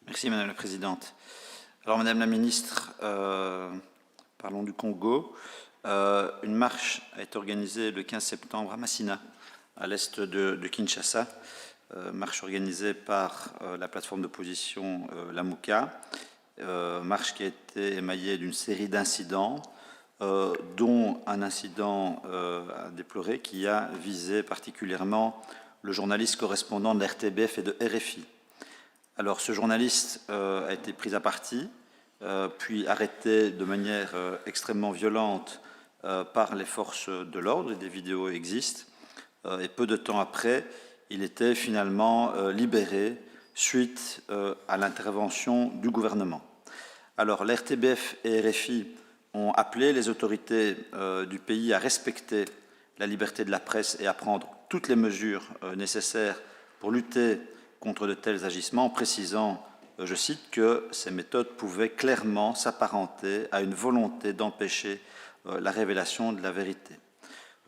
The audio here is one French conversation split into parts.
Merci Madame la Présidente. Alors Madame la Ministre, parlons du Congo. Une marche a été organisée le 15 septembre à Masina, à l'est de Kinshasa. Marche organisée par la plateforme d'opposition Lamuka. Marche qui a été émaillée d'une série d'incidents, dont un incident à déplorer qui a visé particulièrement le journaliste correspondant de RTBF et de RFI. Alors ce journaliste a été pris à partie, puis arrêté de manière extrêmement violente par les forces de l'ordre, et des vidéos existent, et peu de temps après, il était finalement libéré suite à l'intervention du gouvernement. Alors l'RTBF et RFI ont appelé les autorités du pays à respecter la liberté de la presse et à prendre toutes les mesures nécessaires pour lutter contre de tels agissements, en précisant, je cite, que ces méthodes pouvaient clairement s'apparenter à une volonté d'empêcher la révélation de la vérité.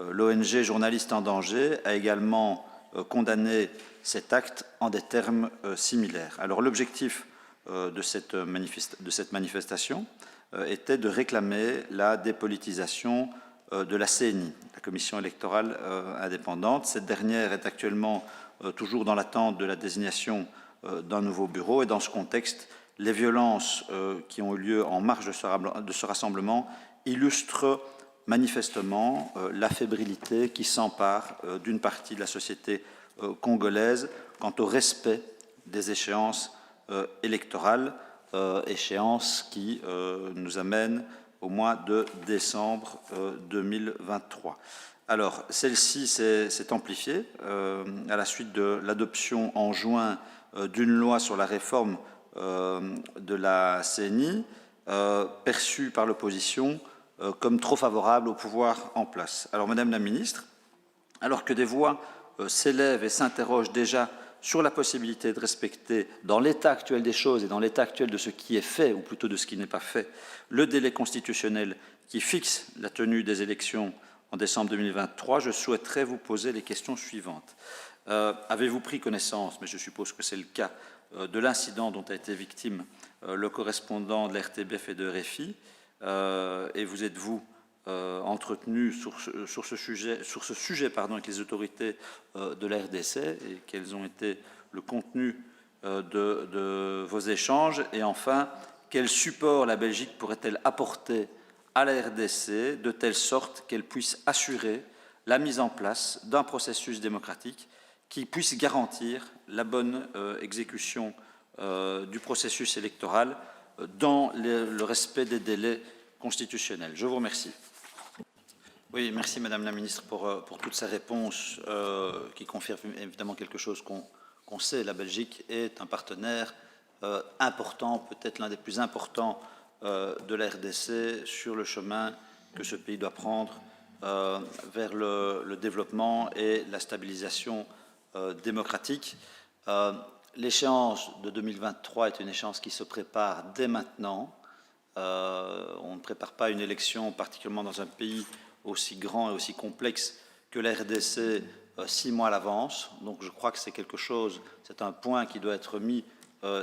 L'ONG Journalistes en danger a également condamné cet acte en des termes similaires. Alors l'objectif de cette manifestation était de réclamer la dépolitisation de la CENI, la Commission électorale indépendante. Cette dernière est actuellement toujours dans l'attente de la désignation d'un nouveau bureau. Et dans ce contexte, les violences qui ont eu lieu en marge de ce rassemblement illustrent manifestement la fébrilité qui s'empare d'une partie de la société congolaise quant au respect des échéances électorales, échéances qui nous amènent au mois de décembre 2023. Alors, celle-ci s'est amplifiée à la suite de l'adoption en juin d'une loi sur la réforme de la CENI, perçue par l'opposition comme trop favorable au pouvoir en place. Alors, Madame la Ministre, alors que des voix s'élèvent et s'interrogent déjà sur la possibilité de respecter, dans l'état actuel des choses et dans l'état actuel de ce qui est fait, ou plutôt de ce qui n'est pas fait, le délai constitutionnel qui fixe la tenue des élections en décembre 2023, je souhaiterais vous poser les questions suivantes. Avez-vous pris connaissance, mais je suppose que c'est le cas, de l'incident dont a été victime le correspondant de la RTBF et de RFI, et vous êtes-vous entretenu sur ce sujet avec les autorités de la RDC, et quels ont été le contenu de vos échanges? Et enfin, quel support la Belgique pourrait-elle apporter à la RDC de telle sorte qu'elle puisse assurer la mise en place d'un processus démocratique qui puisse garantir la bonne exécution du processus électoral dans le respect des délais constitutionnels? Je vous remercie. Oui, merci Madame la Ministre pour toutes ces réponses qui confirment évidemment quelque chose qu'on sait. La Belgique est un partenaire important, peut-être l'un des plus importants de la RDC sur le chemin que ce pays doit prendre vers le développement et la stabilisation démocratique. L'échéance de 2023 est une échéance qui se prépare dès maintenant. On ne prépare pas une élection, particulièrement dans un pays aussi grand et aussi complexe que la RDC, 6 mois à l'avance. Donc je crois que c'est quelque chose, c'est un point qui doit être mis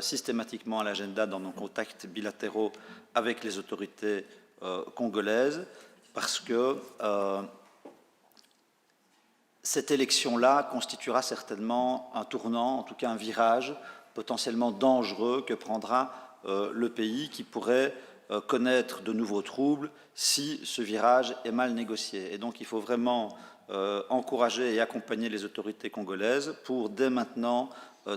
systématiquement à l'agenda dans nos contacts bilatéraux avec les autorités congolaises, parce que cette élection-là constituera certainement un tournant, en tout cas un virage potentiellement dangereux que prendra le pays, qui pourrait connaître de nouveaux troubles si ce virage est mal négocié. Et donc il faut vraiment encourager et accompagner les autorités congolaises pour dès maintenant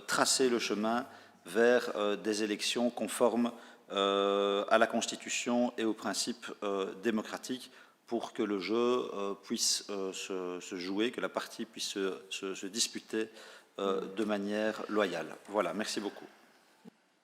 tracer le chemin vers des élections conformes à la Constitution et aux principes démocratiques, pour que le jeu puisse se jouer, que la partie puisse se disputer de manière loyale. Voilà, merci beaucoup.